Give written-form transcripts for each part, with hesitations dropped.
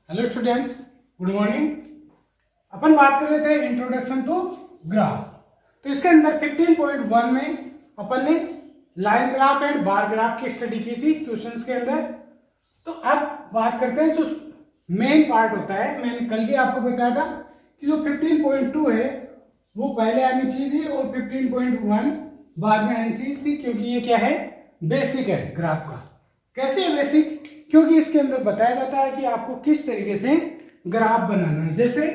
Hello students, good morning. अपन बात कर रहे थे इंट्रोडक्शन टू ग्राफ। तो इसके अंदर 15.1 में अपन ने line graph and bar graph की स्टडी की थी क्वेश्चंस के अंदर। तो अब बात करते हैं जो मेन पार्ट होता है। मैंने कल भी आपको बताया था कि जो 15.2 है वो पहले आनी चाहिए थी और 15.1 बाद में आनी चाहिए थी, क्योंकि ये क्या है, बेसिक है ग्राफ का। कैसे है बेसिक? क्योंकि इसके अंदर बताया जाता है कि आपको किस तरीके से ग्राफ बनाना है। जैसे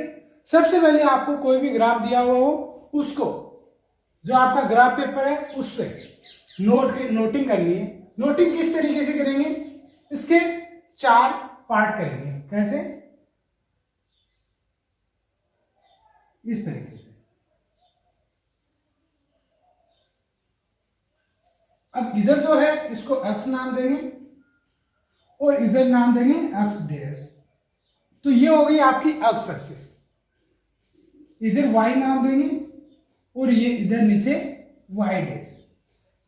सबसे पहले आपको कोई भी ग्राफ दिया हुआ हो, उसको जो आपका ग्राफ पेपर है उस पर नोटिंग करनी है। नोटिंग किस तरीके से करेंगे? इसके 4 पार्ट करेंगे। कैसे? इस तरीके से। अब इधर जो है इसको एक्स नाम देंगे और इधर नाम देंगे एक्स डैश। तो ये हो गई आपकी एक्स एक्सिस। इधर वाई नाम देंगे और ये इधर नीचे वाई डैश।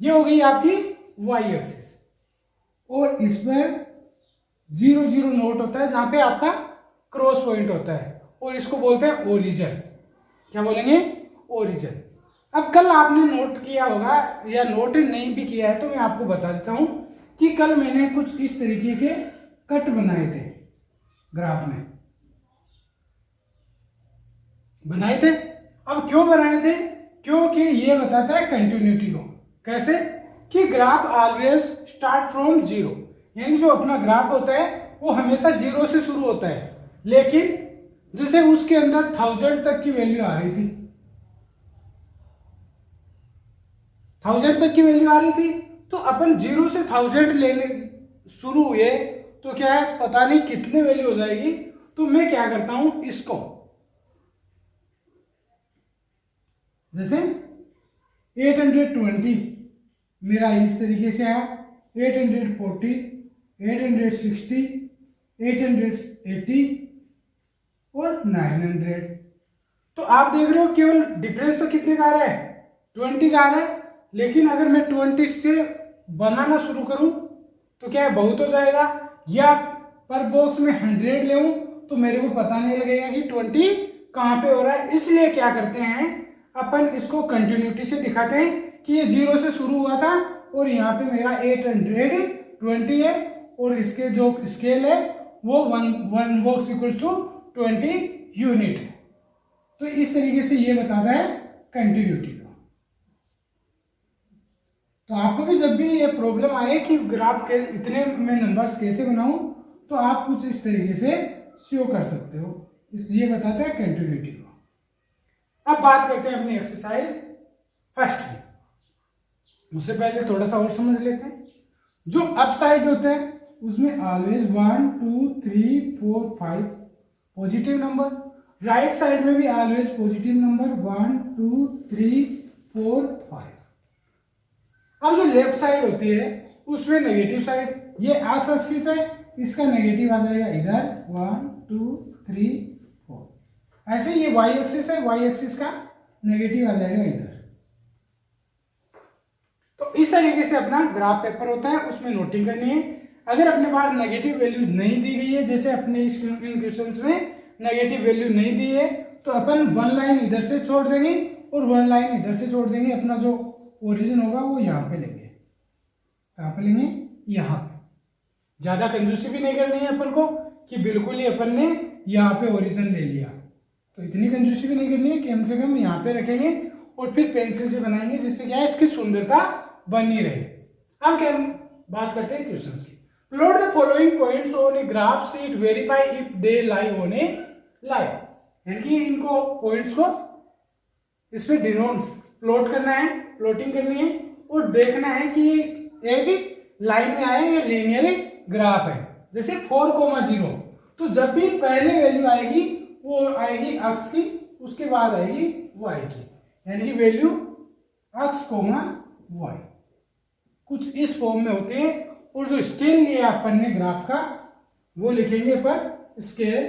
ये हो गई आपकी वाई एक्सिस। और इस पर 0 0 नोट होता है जहां पे आपका क्रॉस पॉइंट होता है और इसको बोलते हैं ओरिजिन। क्या बोलेंगे? ओरिजिन। अब कल आपने नोट किया होगा या नोट नहीं भी किया है तो मैं आपको बता देता हूं कि कल मैंने कुछ इस तरीके के कट बनाए थे ग्राफ में। बनाए थे। अब क्यों बनाए थे? क्योंकि ये बताता है कंटिन्यूटी को। कैसे? कि ग्राफ ऑलवेज स्टार्ट फ्रॉम 0, यानी जो अपना ग्राफ होता है वो हमेशा 0 से शुरू होता है। लेकिन जैसे उसके अंदर 1000 तक की वैल्यू आ रही थी, 1000 तक की वैल्यू आ रही थी, तो अपन 0 से 1000 लेने शुरू हुए तो क्या है, पता नहीं कितने वैल्यू हो जाएगी। तो मैं क्या करता हूं, इसको जैसे 820 मेरा इस तरीके से आया, 840, 860, 880 और 900। तो आप देख रहे हो केवल डिफरेंस तो कितने का आ रहा है? 20 का आ रहा है। लेकिन अगर मैं 20 से बनाना शुरू करूं तो क्या है, बहुत हो जाएगा। या पर बॉक्स में 100 ले तो मेरे को पता नहीं लगेगा कि 20 कहां पे हो रहा है। इसलिए क्या करते हैं, अपन इसको कंटिन्यूटी से दिखाते हैं कि ये 0 से शुरू हुआ था और यहाँ पे मेरा 820 है और इसके जो स्केल है वो 1 बॉक्स इक्वल टू 20 यूनिट है। तो इस तरीके से ये बताता है कंटिन्यूटी को। तो आपको भी जब भी ये प्रॉब्लम आए कि ग्राफ के इतने में नंबर्स कैसे बनाऊं, तो आप कुछ इस तरीके से शो कर सकते हो। ये बताता है कंटिन्यूटी को। अब बात करते हैं अपनी एक्सरसाइज फर्स्ट की। उससे पहले थोड़ा सा और समझ लेते हैं। जो अप साइड होते हैं उसमें always 1 2 3 4 5 positive number, right side में भी ऑलवेज पॉजिटिव नंबर 1 2 3 4 5। अब जो लेफ्ट साइड होती है उसमें नेगेटिव साइड, ये एक्स एक्सिस है, इसका नेगेटिव आ जाएगा इधर 1 2 3 4। ऐसे ये वाई एक्सिस है, वाई एक्सिस का नेगेटिव आ जाएगा इधर। तो इस तरीके से अपना ग्राफ पेपर होता है, उसमें नोटिंग करनी है। अगर अपने पास नेगेटिव वैल्यू नहीं दी गई है, जैसे अपने इस क्वेश्चंस में नेगेटिव वैल्यू नहीं दी है, तो अपन 1 लाइन इधर से छोड़ देंगे और 1 लाइन इधर से छोड़ देंगे। अपना जो ओरिजिन होगा वो यहाँ पे लेंगे। कहाँ पे लेंगे? यहाँ पे। ज्यादा कंजूसी भी नहीं करनी है अपन को कि बिल्कुल ही अपन ने यहाँ पे ओरिजिन ले लिया। तो इतनी कंजूसी भी नहीं करनी है, कम से कम यहाँ पे रखेंगे और फिर पेंसिल से बनाएंगे, जिससे क्या है, इसकी सुंदरता बनी रहे। अब क्या बात करते हैं क्वेश्चंस की। Plot the following points on a graph sheet, verify if they lie on A line. यानी कि इनको पॉइंट्स को इस पे डिनोट प्लॉट करना है, प्लॉटिंग करनी है और देखना है कि ये एक लाइन में आए या लीनियर ग्राफ है। जैसे 4,0, तो जब भी पहले वैल्यू आएगी वो आएगी एक्स की, उसके बाद आएगी वाई की, यानी कि वैल्यू एक्स कोमा वाई कुछ इस फॉर्म में होते हैं। और जो स्केल लिया अपन ने ग्राफ का वो लिखेंगे पर scale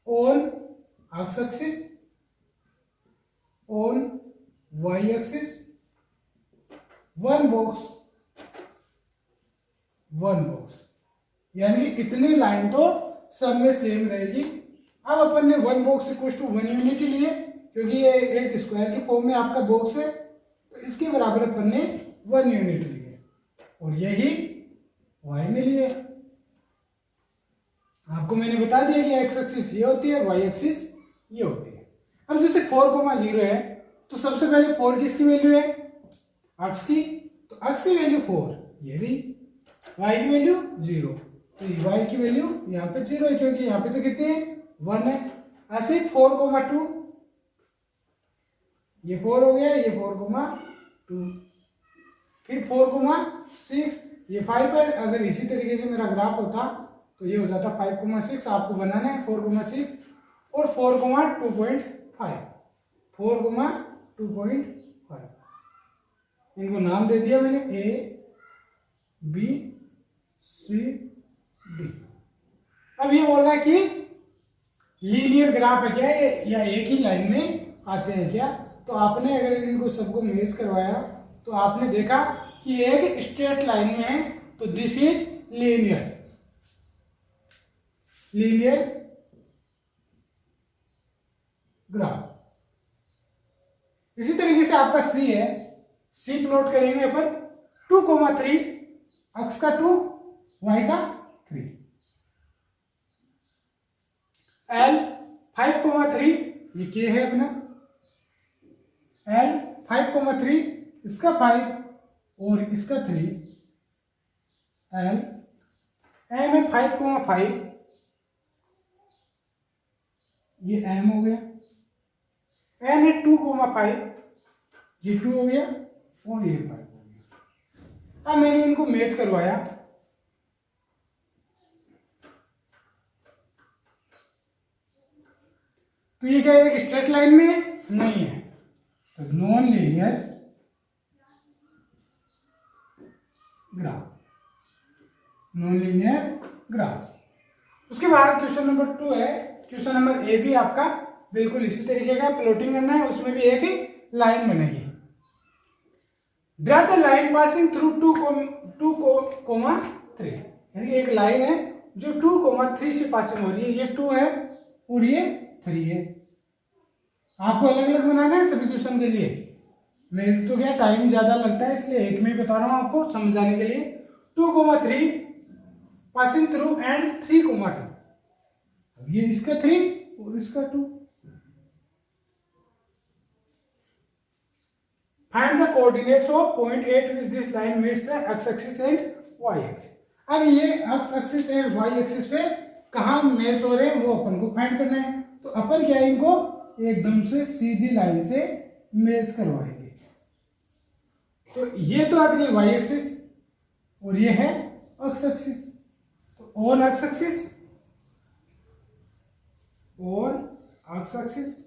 on x axis, on y axis, 1 box यानी कि इतनी लाइन तो सब में सेम रहेगी। अब अपन ने 1 बॉक्स इक्वल टू 1 यूनिट लिए, क्योंकि ये एक स्क्वायर की फॉर्म में आपका बॉक्स है, तो इसके बराबर अपन ने 1 यूनिट लिए और यही y में लिए। आपको मैंने बता दिया कि x एक्सिस ये होती है, y एक्सिस ये होती है। अब जैसे 4,0 है तो सबसे पहले 4 किसकी वैल्यू है, अक्ष की, तो अक्ष की वैल्यू 4, ये भी y की वैल्यू 0, तो y की वैल्यू यहाँ पे 0 है, क्योंकि यहाँ पे तो कितने हैं 1 है। ऐसे 4,2, ये 4 हो गया, ये 4,2, फिर 4,6, ये 5 है। अगर इसी तरीके से मेरा ग्राफ होता तो ये हो जाता 5,6, आपको बनाना है 4,6 और 4,2.5, 4,2.5, इनको नाम दे दिया मैंने A B C D। अब ये बोल रहा है कि लीनियर ग्राफ है क्या ये, या एक ही लाइन में आते हैं क्या। तो आपने अगर इनको सबको मैच करवाया तो आपने देखा कि एक स्ट्रेट लाइन में है, तो दिस इज लीनियर ग्राफ। इसी तरीके से आपका सी है, सी प्लॉट करेंगे अपन 2,3, अक्ष का 2, y का 3, L 5,3, ये k है अपना, L 5,3, इसका 5 और इसका 3, L M है 5,5, ये M हो गया, N है 2,5, ये 2 हो गया और ये 5 हो गया। अब मैंने इनको मैच करवाया, तो ये क्या एक स्ट्रेट लाइन में नहीं है, तो non linear graph, non linear graph. उसके बाद क्वेश्चन नंबर 2 है, क्वेश्चन नंबर ए भी आपका बिल्कुल इसी तरीके का प्लॉटिंग करना है, उसमें भी एक ही लाइन बनेगी। Draw the line passing through 2,3, यानी एक लाइन है जो 2,3 से पासिंग हो रही है, ये 2 है और ये 3 है। आपको अलग अलग बनाना है सभी क्वेश्चन के लिए, मेरे तो क्या टाइम ज्यादा लगता है इसलिए एक में ही बता रहा हूं आपको समझाने के लिए। 2,3 पासिंग थ्रू एंड 3,2, ये इसका 3 और इसका 2। Find the coordinates of point 8 which this line meets the x axis and y axis. अब ये x axis and y axis पे कहाँ मैच हो रहे हैं वो अपन को फाइंड करना है। तो अपन क्या इनको एकदम से सीधी लाइन से मैच करवाएंगे। तो ये तो अपनी वाई एक्सिस और ये है एक्स एक्सिस, तो on x axis, on x axis,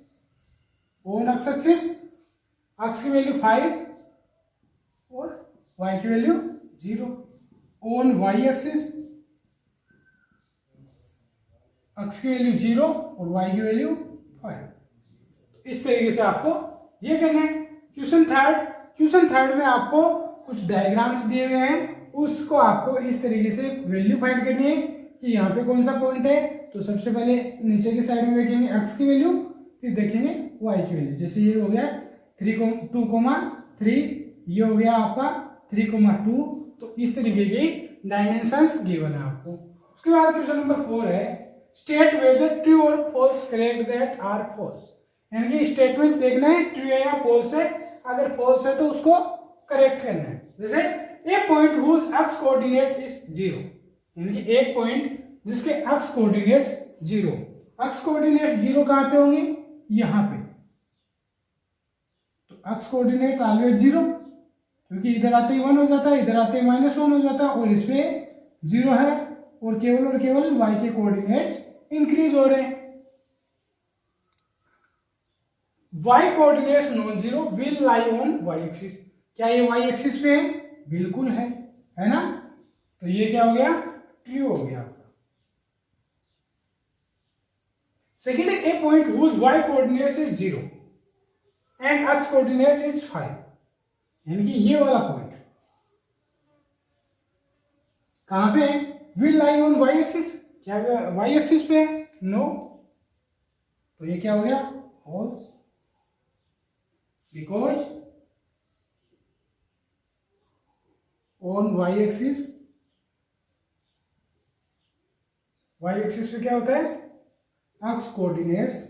on x axis, x की वैल्यू 5 और वाई की value 0। On y axis, x की वैल्यू 0 और वाई की वैल्यू 5। इस तरीके से आपको ये करना है। क्वेश्चन थर्ड में आपको कुछ डायग्राम्स दिए हुए हैं, उसको आपको इस तरीके से वैल्यू फाइंड करनी है कि यहाँ पे कौन सा पॉइंट है। तो सबसे पहले नीचे की साइड में देखेंगे एक्स की वैल्यू, फिर देखेंगे वाई की वैल्यू। जैसे ये हो गया 2,3, ये हो गया आपका 3,2। तो इस तरीके की डायमेंशंस गिवन है आपको। उसके बाद क्वेश्चन नंबर 4 है, स्टेट वेदर ट्रू और false correct that are false. यानी कि स्टेटमेंट देखना है ट्रू है या फॉल्स है, अगर फॉल्स है तो उसको करेक्ट करना है। जैसे a point whose x coordinates is 0, यानी कि एक पॉइंट जिसके एक्स कोऑर्डिनेट्स 0। एक्स कोऑर्डिनेट्स 0 कहां पे होंगे, यहां पे। तो एक्स कोऑर्डिनेट ऑलवेज 0, क्योंकि इधर आते ही 1 हो जाता है, इधर आते ही -1 हो जाता है, और इसमें 0 है और केवल वाई के कोऑर्डिनेट्स इंक्रीज हो रहे हैं। Y coordinates non zero will lie on y axis. क्या ये वाई एक्सिस पे है, बिल्कुल है ना। तो ये क्या हो गया, ट्रू हो गया। सेकेंड है a point whose y coordinates is 0 and x coordinates is 5, यानी कि ये वाला पॉइंट कहां पे है, will lie on y axis, क्या वाई एक्सिस पे है? नो। तो ये क्या हो गया? False, because on y axis, y axis पे क्या होता है? X coordinates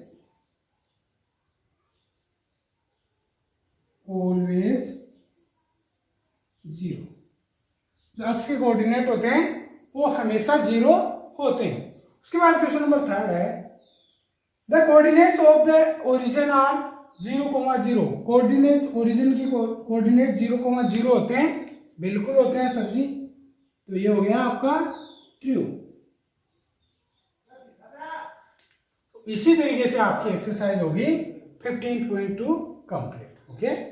always zero. जो एक्स के कोऑर्डिनेट होते हैं वो हमेशा जीरो होते हैं। उसके बाद क्वेश्चन नंबर 3 है, the coordinates of the origin are 0,0। Coordinate, origin की कोऑर्डिनेट 0,0 होते हैं? बिल्कुल होते हैं सर जी। तो ये हो गया आपका ट्रू। इसी तरीके से आपकी एक्सरसाइज होगी 15.2 कंप्लीट। ओके।